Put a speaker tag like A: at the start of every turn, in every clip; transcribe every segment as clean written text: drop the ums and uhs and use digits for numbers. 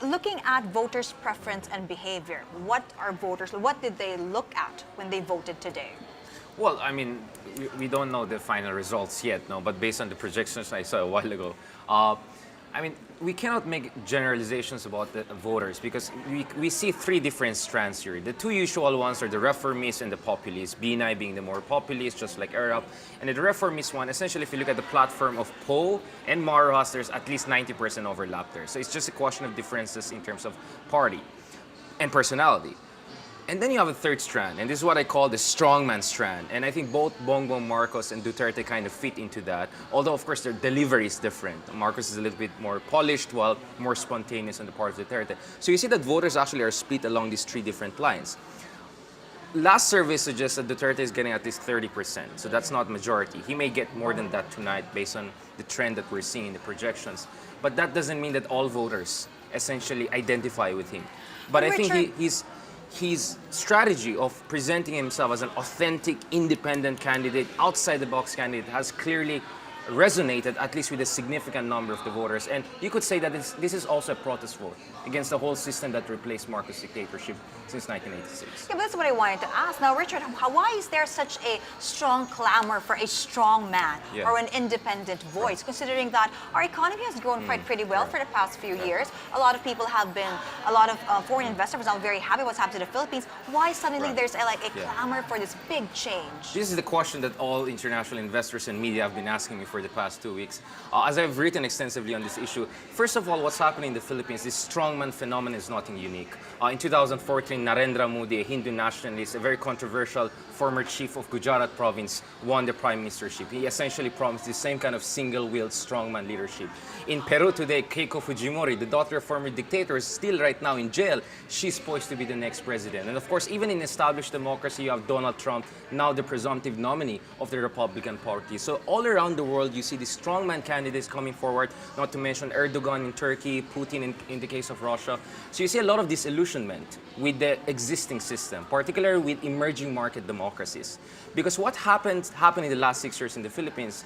A: Looking at voters' preference and behavior, what did they look at when they voted today?
B: Well, I mean, we don't know the final results yet, no, but based on the projections I saw a while ago, I mean, we cannot make generalizations about the voters because we see three different strands here. The two usual ones are the reformists and the populists, Binay being the more populist, just like Arab. And the reformist one, essentially, if you look at the platform of Poe and Marrojas, there's at least 90% overlap there. So it's just a question of differences in terms of party and personality. And then you have a third strand, and this is what I call the strongman strand. And I think both Bongbong Marcos and Duterte kind of fit into that, although of course their delivery is different. Marcos is a little bit more polished, while more spontaneous on the part of Duterte. So you see that voters actually are split along these three different lines. Last survey suggests that Duterte is getting at least 30%, so that's not majority. He may get more than that tonight based on the trend that we're seeing in the projections. But that doesn't mean that all voters essentially identify with him. But I think his strategy of presenting himself as an authentic, independent candidate, outside-the-box candidate, has clearly resonated, at least with a significant number of the voters. And you could say that this is also a protest vote against the whole system that replaced Marcos' dictatorship since 1986.
A: Yeah, but that's what I wanted to ask. Now, Richard, why is there such a strong clamor for a strong man or an independent voice, considering that our economy has grown quite pretty well for the past few years? A lot of people have been, a lot of foreign investors are very happy what's happened to the Philippines. Why suddenly there's a clamor for this big change?
B: This is the question that all international investors and media have been asking me for the past 2 weeks. As I've written extensively on this issue, first of all, what's happening in the Philippines, this strongman phenomenon is nothing unique. In 2014, Narendra Modi, a Hindu nationalist, a very controversial former chief of Gujarat province, won the prime ministership. He essentially promised the same kind of single-willed strongman leadership. In Peru today, Keiko Fujimori, the daughter of former dictator, is still right now in jail. She's poised to be the next president. And of course, even in established democracy, you have Donald Trump, now the presumptive nominee of the Republican Party. So all around the world, you see these strongman candidates coming forward, not to mention Erdogan in Turkey, Putin in the case of Russia. So you see a lot of disillusionment with the existing system, particularly with emerging market democracies. Because what happened in the last 6 years in the Philippines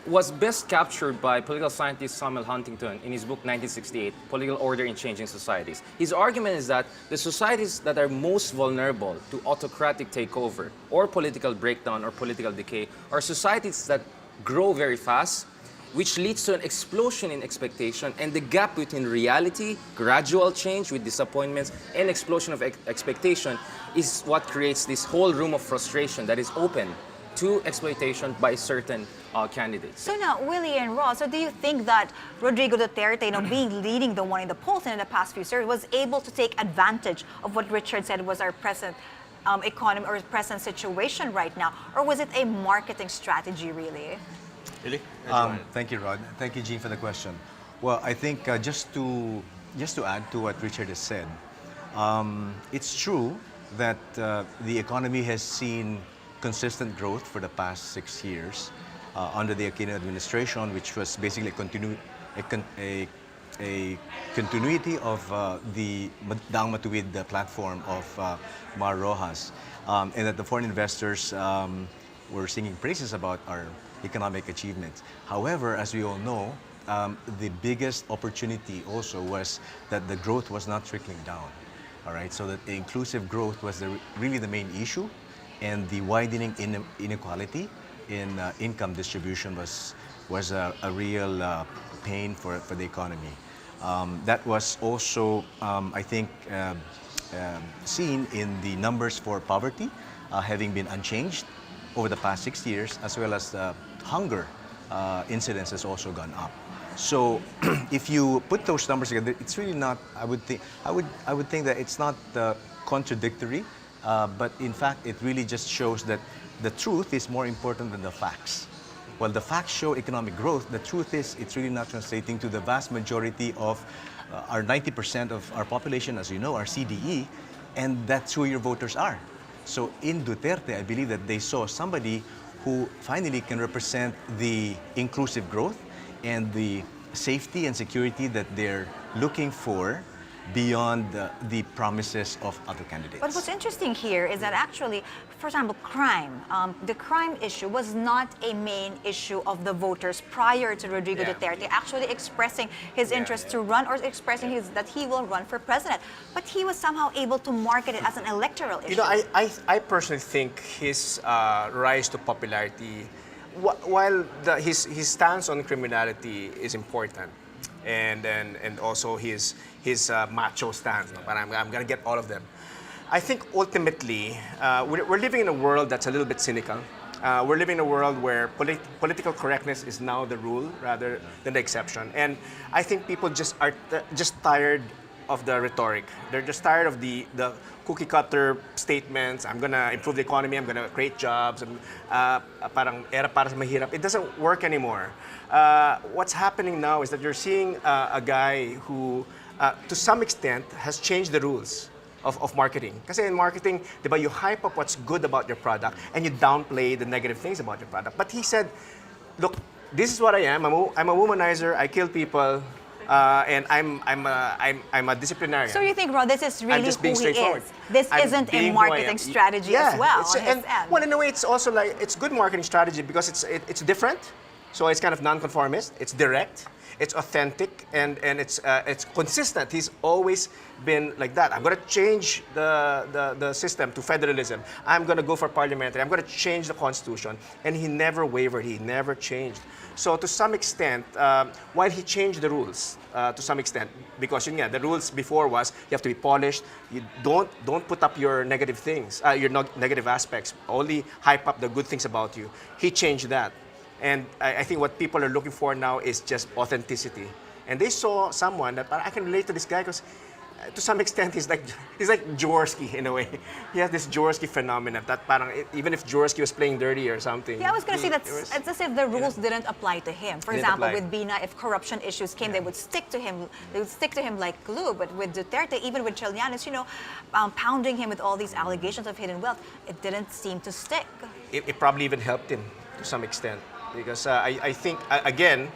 B: was best captured by political scientist Samuel Huntington in his book 1968, Political Order in Changing Societies. His argument is that the societies that are most vulnerable to autocratic takeover or political breakdown or political decay are societies that grow very fast, which leads to an explosion in expectation, and the gap between reality, gradual change with disappointments, and explosion of expectation is what creates this whole room of frustration that is open to exploitation by certain candidates.
A: So now, Willy and Ross, so do you think that Rodrigo Duterte, leading the one in the polls in the past few years, was able to take advantage of what Richard said was our present economy or present situation right now, or was it a marketing strategy, really?
C: Really?
D: Thank you, Rod. Thank you, Jean, for the question. Well, I think just to add to what Richard has said, it's true that the economy has seen consistent growth for the past 6 years under the Aquino administration, which was basically a continuity of the Daang Matuwid platform of Mar Rojas, and that the foreign investors were singing praises about our economic achievements. However, as we all know, the biggest opportunity also was that the growth was not trickling down. All right, so that the inclusive growth was really the main issue, and the widening inequality in income distribution was a real pain for the economy. That was also, I think, seen in the numbers for poverty having been unchanged over the past 6 years, as well as the hunger incidence has also gone up. So, if you put those numbers together, it's really not. I would think that it's not contradictory, but in fact, it really just shows that the truth is more important than the facts. While the facts show economic growth, the truth is it's really not translating to the vast majority of our 90% of our population, as you know, are CDE, and that's who your voters are. So in Duterte, I believe that they saw somebody who finally can represent the inclusive growth and the safety and security that they're looking for, beyond the promises of other candidates.
A: But what's interesting here is that actually, for example, crime, the crime issue was not a main issue of the voters prior to Rodrigo Duterte actually expressing his interest to run, or expressing that he will run for president. But he was somehow able to market it as an electoral issue.
C: You know, I personally think his rise to popularity, while his stance on criminality is important, and also his macho stance, no? But I'm gonna get all of them. I think ultimately we're living in a world that's a little bit cynical. We're living in a world where political correctness is now the rule rather than the exception, and I think people just are just tired of the rhetoric. They're just tired of the cookie cutter statements. I'm gonna improve the economy. I'm gonna create jobs. Parang era para sa mahirap. It doesn't work anymore. What's happening now is that you're seeing a guy who, to some extent, has changed the rules of marketing. Kasi in marketing, di ba, you hype up what's good about your product and you downplay the negative things about your product. But he said, look, this is what I am. I'm a womanizer. I kill people. And I'm a disciplinarian.
A: So you think, Ron, this is really
C: just being
A: who he
C: straightforward.
A: is? This
C: I'm
A: isn't a
C: being who I am.
A: marketing strategy as well on his end.
C: Well, in a way, it's also like, it's good marketing strategy because it's different. So it's kind of non-conformist. It's direct. It's authentic, and it's consistent. He's always been like that. I'm going to change the system to federalism. I'm going to go for parliamentary. I'm going to change the constitution. And he never wavered. He never changed. So to some extent, while he changed the rules, to some extent, because the rules before was you have to be polished. You don't put up your negative things, your negative aspects. Only hype up the good things about you. He changed that. And I think what people are looking for now is just authenticity. And they saw someone that I can relate to this guy because to some extent he's like Jaworski in a way. He has this Jaworski phenomenon that parang even if Jaworski was playing dirty or something.
A: Yeah, I was going to say it's as if the rules didn't apply to him. For example, with Bina, if corruption issues came, they would stick to him. They would stick to him like glue. But with Duterte, even with Trillanes, pounding him with all these allegations of hidden wealth, it didn't seem to stick.
C: It probably even helped him to some extent. Because I think, again,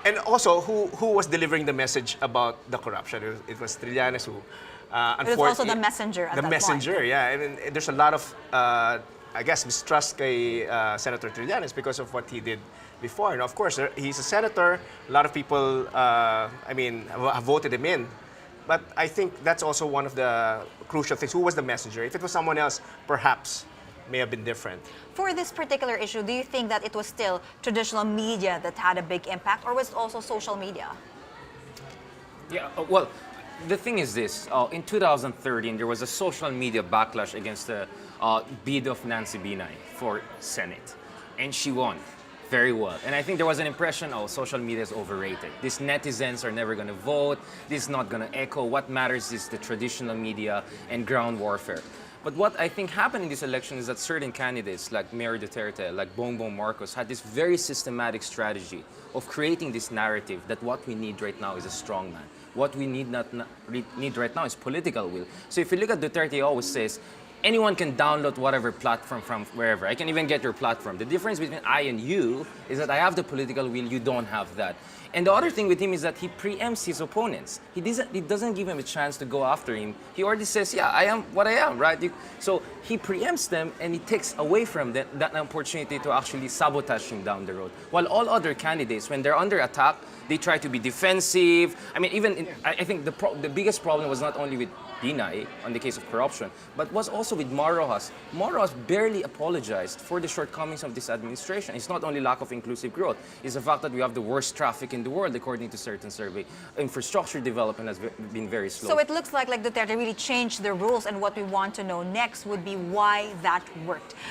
C: and also who was delivering the message about the corruption? It was Trillanes who,
A: it was also the messenger at that point.
C: The messenger, yeah. I mean, there's a lot of, I guess, mistrust kay Senator Trillanes because of what he did before. And of course, he's a senator. A lot of people, have voted him in. But I think that's also one of the crucial things. Who was the messenger? If it was someone else, perhaps may have been different.
A: For this particular issue, do you think that it was still traditional media that had a big impact, or was it also social media?
B: Yeah, well, the thing is this. In 2013, there was a social media backlash against the bid of Nancy Binay for Senate. And she won very well. And I think there was an impression, social media is overrated. These netizens are never going to vote. This is not going to echo. What matters is the traditional media and ground warfare. But what I think happened in this election is that certain candidates like Mayor Duterte, like Bongbong Marcos, had this very systematic strategy of creating this narrative that what we need right now is a strong man. What we need right now is political will. So if you look at Duterte, he always says, anyone can download whatever platform from wherever. I can even get your platform. The difference between I and you is that I have the political will, you don't have that. And the other thing with him is that he preempts his opponents. He doesn't give him a chance to go after him. He already says, yeah, I am what I am, right? So he preempts them and he takes away from them that opportunity to actually sabotage him down the road. While all other candidates, when they're under attack, they try to be defensive. I mean, I think the biggest problem was not only with Binay on the case of corruption, but was also with Mar Rojas. Mar Rojas barely apologized for the shortcomings of this administration. It's not only lack of inclusive growth, it's the fact that we have the worst traffic in the world, according to certain survey. Infrastructure development has been very slow.
A: So it looks like Duterte really changed the rules, and what we want to know next would be why that worked.